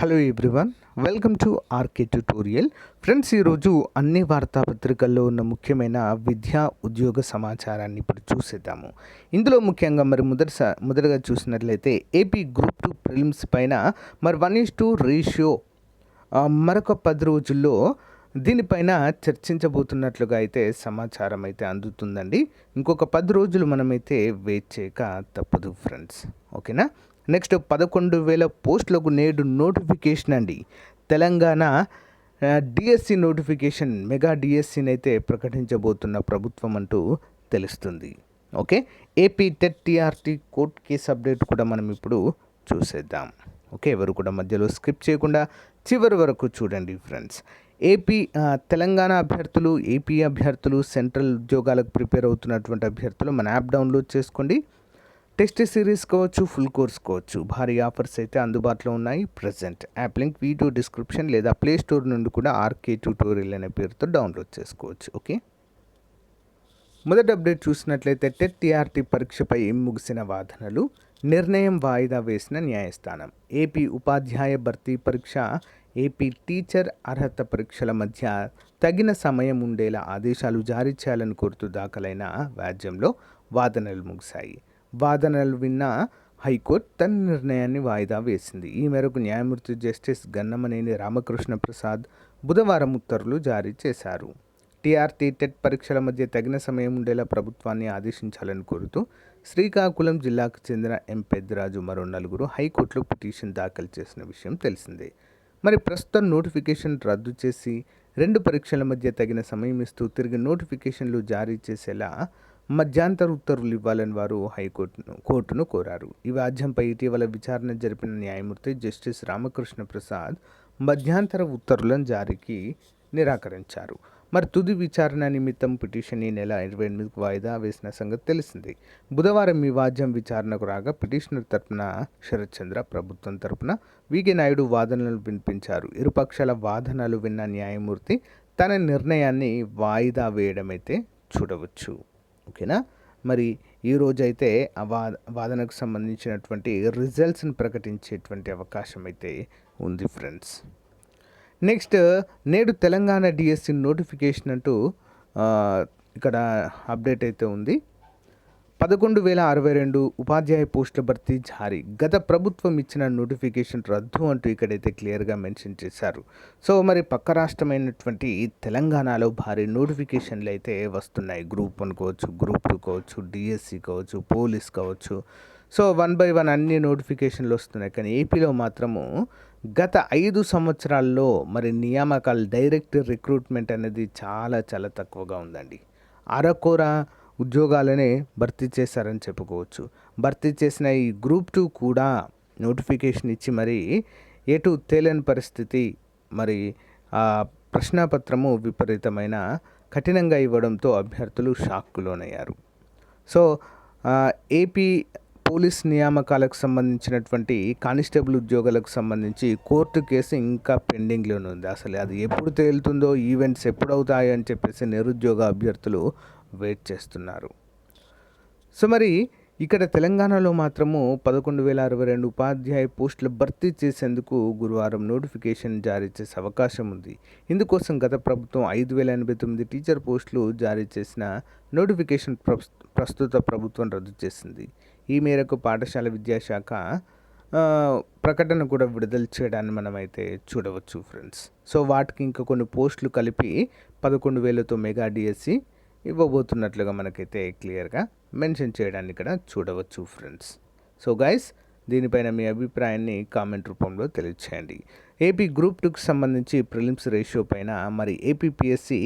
Hello everyone, welcome to RK tutorial. Friends, ఈరోజు అన్ని వార్తాపత్రికల్లో ఉన్న ముఖ్యమైన విద్యా ఉద్యోగ సమాచారాన్ని ఇప్పుడు చూసేద్దాము. ఇందులో ముఖ్యంగా మొదటగా చూసినట్లయితే ఏపీ గ్రూప్ 2 ప్రిలిమ్స్ పైన 1:2 రేషియో మరొక 10 రోజుల్లో దీనిపైన చర్చించబోతున్నట్లుగా అయితే సమాచారం అయితే అందుతుందండి. ఇంకొక 10 రోజులు మనమైతే వెయిట్ చేయక తప్పదు ఫ్రెండ్స్, ఓకేనా. నెక్స్ట్ 11,000 పోస్టులకు నేడు నోటిఫికేషన్ అండి. తెలంగాణ డిఎస్సి నోటిఫికేషన్, మెగా డిఎస్సిని అయితే ప్రకటించబోతున్న ప్రభుత్వం అంటూ తెలుస్తుంది. Okay, AP TET TRT court case update కూడా మనం ఇప్పుడు చూసేద్దాం. ఓకే, ఎవరు కూడా మధ్యలో స్కిప్ చేయకుండా చివరి వరకు చూడండి ఫ్రెండ్స్. తెలంగాణ అభ్యర్థులు, ఏపీ అభ్యర్థులు, సెంట్రల్ ఉద్యోగాలకు ప్రిపేర్ అవుతున్నటువంటి అభ్యర్థులు మన యాప్ డౌన్లోడ్ చేసుకోండి. టెస్ట్ సిరీస్ కావచ్చు, ఫుల్ కోర్స్ కావచ్చు, భారీ ఆఫర్స్ అయితే అందుబాటులో ఉన్నాయి present. App link video description లేదా ప్లే స్టోర్ నుండి కూడా ఆర్కే ట్యూటోరియల్ అనే పేరుతో డౌన్లోడ్ చేసుకోవచ్చు. ఓకే, మొదటి అప్డేట్ చూసినట్లయితే టెట్ టీఆర్టీ పరీక్షపై ముగిసిన వాదనలు, నిర్ణయం వాయిదా వేసిన న్యాయస్థానం. ఏపీ ఉపాధ్యాయ భర్తీ పరీక్ష, ఏపీ టీచర్ అర్హత పరీక్షల మధ్య తగిన సమయం ఉండేలా ఆదేశాలు జారీ చేయాలని కోరుతూ దాఖలైన వ్యాజ్యంలో వాదనలు ముగిశాయి. వాదనలు విన్న హైకోర్టు తన నిర్ణయాన్ని వాయిదా వేసింది. ఈ మేరకు న్యాయమూర్తి జస్టిస్ గన్నమనేని రామకృష్ణ ప్రసాద్ బుధవారం ఉత్తర్వులు జారీ చేశారు. టీఆర్టీ టెట్ పరీక్షల మధ్య తగిన సమయం ఉండేలా ప్రభుత్వాన్ని ఆదేశించాలని కోరుతూ శ్రీకాకుళం జిల్లాకు చెందిన ఎం పెద్దిరాజు మరో 4 హైకోర్టులో పిటిషన్ దాఖలు చేసిన విషయం తెలిసిందే. మరి ప్రస్తుతం నోటిఫికేషన్ రద్దు చేసి 2 పరీక్షల మధ్య తగిన సమయం ఇస్తూ తిరిగి నోటిఫికేషన్లు జారీ చేసేలా మధ్యంతర ఉత్తర్వులు ఇవ్వాలని వారు కోర్టును కోరారు. ఈ వ్యాజ్యంపై ఇటీవల విచారణ జరిపిన న్యాయమూర్తి జస్టిస్ రామకృష్ణ ప్రసాద్ మధ్యంతర ఉత్తర్వులను జారీకి నిరాకరించారు. మరి తుది విచారణ నిమిత్తం పిటిషన్ ఈ నెల 28కు వాయిదా వేసిన సంగతి తెలిసింది. బుధవారం ఈ వాద్యం విచారణకు రాగా పిటిషనర్ తరపున శరత్ చంద్ర, ప్రభుత్వం తరపున వికే నాయుడు వాదనలు వినిపించారు. ఇరుపక్షాల వాదనలు విన్న న్యాయమూర్తి తన నిర్ణయాన్ని వాయిదా వేయడమైతే చూడవచ్చు. ఓకేనా, మరి ఈరోజు అయితే ఆ వాదనకు సంబంధించినటువంటి రిజల్ట్స్ని ప్రకటించేటువంటి అవకాశం అయితే ఉంది ఫ్రెండ్స్. నెక్స్ట్, నేడు తెలంగాణ డిఎస్సి నోటిఫికేషన్ అంటూ ఇక్కడ అప్డేట్ అయితే ఉంది. 11,062 ఉపాధ్యాయ పోస్టుల భర్తీ జారీ. గత ప్రభుత్వం ఇచ్చిన నోటిఫికేషన్ రద్దు అంటూ ఇక్కడైతే క్లియర్గా మెన్షన్ చేశారు. సో మరి పక్క రాష్ట్రమైనటువంటి తెలంగాణలో భారీ నోటిఫికేషన్లు అయితే వస్తున్నాయి. గ్రూప్ 1 కావచ్చు, గ్రూప్ 2 కావచ్చు, డిఎస్సి కావచ్చు, పోలీస్ కావచ్చు. సో 1 by 1 అన్ని నోటిఫికేషన్లు వస్తున్నాయి. కానీ ఏపీలో మాత్రము గత 5 సంవత్సరాల్లో మరి నియామకాలు, డైరెక్ట్ రిక్రూట్మెంట్ అనేది చాలా చాలా తక్కువగా ఉందండి. అరకొర ఉద్యోగాలనే భర్తీ చేశారని చెప్పుకోవచ్చు. భర్తీ చేసిన ఈ గ్రూప్ 2 కూడా నోటిఫికేషన్ ఇచ్చి మరి ఎటు తేలని పరిస్థితి. మరి ఆ ప్రశ్నాపత్రము విపరీతమైన కఠినంగా ఇవ్వడంతో అభ్యర్థులు షాక్కు లోనయ్యారు. సో ఏపీ పోలీస్ నియామకాలకు సంబంధించినటువంటి కానిస్టేబుల్ ఉద్యోగాలకు సంబంధించి కోర్టు కేసు ఇంకా పెండింగ్లోనే ఉంది. అసలు అది ఎప్పుడు తేలుతుందో, ఈవెంట్స్ ఎప్పుడు అవుతాయో అని చెప్పేసి నిరుద్యోగ అభ్యర్థులు వెయిట్ చేస్తున్నారు. సో మరి ఇక్కడ తెలంగాణలో మాత్రము 11,062 ఉపాధ్యాయ పోస్టులు భర్తీ చేసేందుకు గురువారం నోటిఫికేషన్ జారీ చేసే అవకాశం ఉంది. ఇందుకోసం గత ప్రభుత్వం 5,089 టీచర్ పోస్టులు జారీ చేసిన నోటిఫికేషన్ ప్రస్తుత ప్రభుత్వం రద్దు చేసింది. ఈ మేరకు పాఠశాల విద్యాశాఖ ప్రకటన కూడా విడుదల చేయడాన్ని మనమైతే చూడవచ్చు ఫ్రెండ్స్. సో వాటికి ఇంకా కొన్ని పోస్టులు కలిపి 11,000తో మెగా డిఎస్సి ఇవ్వబోతున్నట్లుగా మనకైతే క్లియర్గా మెన్షన్ చేయడాన్ని ఇక్కడ చూడవచ్చు ఫ్రెండ్స్. సో గైస్, దీనిపైన మీ అభిప్రాయాన్ని కామెంట్ రూపంలో తెలియచేయండి. ఏపీ గ్రూప్ 2కి సంబంధించి ప్రిలిమ్స్ రేషియో పైన మరి ఏపీపీఎస్సి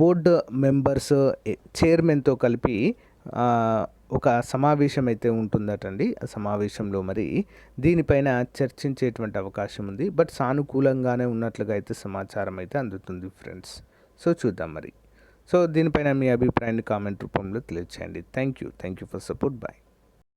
బోర్డు మెంబర్స్, చైర్మన్తో కలిపి ఒక సమావేశం అయితే ఉంటుందటండి. ఆ సమావేశంలో మరి దీనిపైన చర్చించేటువంటి అవకాశం ఉంది. బట్ సానుకూలంగానే ఉన్నట్లుగా అయితే సమాచారం అయితే అందుతుంది ఫ్రెండ్స్. సో చూద్దాం మరి. సో దీనిపైన మీ అభిప్రాయాన్ని కామెంట్ రూపంలో తెలియచేయండి. Thank you for support. Bye.